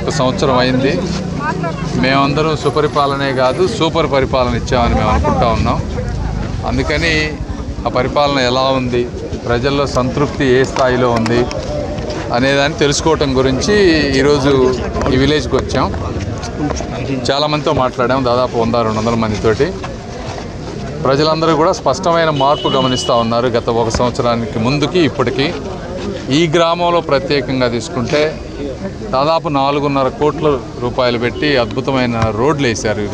1 సంవత్సరం అయింది. మేమందరం సుపరిపాలనే కాదు సూపర్ పరిపాలన ఇచ్చామని మేము అనుకుంటా ఉన్నాం. అందుకని ఆ పరిపాలన ఎలా ఉంది, ప్రజల్లో సంతృప్తి ఏ స్థాయిలో ఉంది అనేదాన్ని తెలుసుకోవటం గురించి ఈరోజు ఈ విలేజ్కి వచ్చాం. చాలామందితో మాట్లాడాం, దాదాపు 100-200 మందితోటి. ప్రజలందరూ కూడా స్పష్టమైన మార్పు గమనిస్తూ ఉన్నారు గత 1 సంవత్సరానికి ముందుకి ఇప్పటికీ. ఈ గ్రామంలో ప్రత్యేకంగా తీసుకుంటే దాదాపు 4.5 కోట్ల రూపాయలు పెట్టి అద్భుతమైన రోడ్లు వేశారు.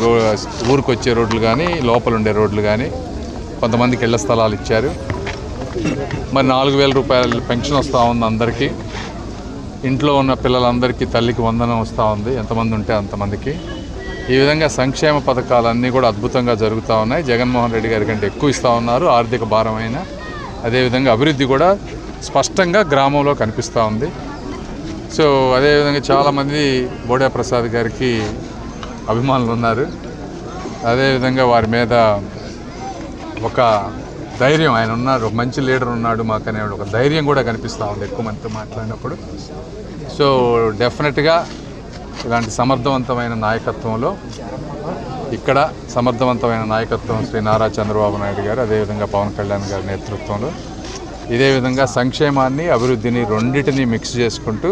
ఊరికి వచ్చే రోడ్లు కానీ లోపల ఉండే రోడ్లు కానీ, కొంతమందికి ఇళ్ల స్థలాలు ఇచ్చారు. మరి 4,000 రూపాయల పెన్షన్ వస్తూ ఉంది అందరికీ. ఇంట్లో ఉన్న పిల్లలందరికీ తల్లికి వందనం వస్తూ ఉంది, ఎంతమంది ఉంటే అంతమందికి. ఈ విధంగా సంక్షేమ పథకాలన్నీ కూడా అద్భుతంగా జరుగుతూ ఉన్నాయి. జగన్మోహన్ రెడ్డి గారి కంటే ఎక్కువ ఇస్తూ ఉన్నారు. ఆర్థిక భారమైన అదేవిధంగా అభివృద్ధి కూడా స్పష్టంగా గ్రామంలో కనిపిస్తూ ఉంది. సో అదేవిధంగా చాలామంది బోడే ప్రసాద్ గారికి అభిమానులు ఉన్నారు. అదేవిధంగా వారి మీద ఒక ధైర్యం, ఆయన ఉన్నారు, ఒక మంచి లీడర్ ఉన్నాడు మాకు అనే ఒక ధైర్యం కూడా కనిపిస్తూ ఉంది ఎక్కువ మందితో మాట్లాడినప్పుడు. సో డెఫినెట్గా ఇలాంటి సమర్థవంతమైన నాయకత్వంలో ఇక్కడ సమర్థవంతమైన నాయకత్వం శ్రీ నారా చంద్రబాబు నాయుడు గారు, అదేవిధంగా పవన్ కళ్యాణ్ గారి నేతృత్వంలో ఇదే విధంగా సంక్షేమాన్ని అభివృద్ధిని రెండింటినీ మిక్స్ చేసుకుంటూ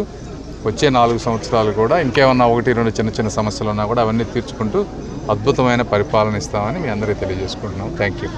వచ్చే 4 సంవత్సరాలు కూడా ఇంకేమన్నా 1-2 చిన్న సమస్యలు ఉన్నా కూడా అవన్నీ తీర్చుకుంటూ అద్భుతమైన పరిపాలన ఇస్తామని మీ అందరికీ తెలియజేసుకుంటున్నాం. Thank you.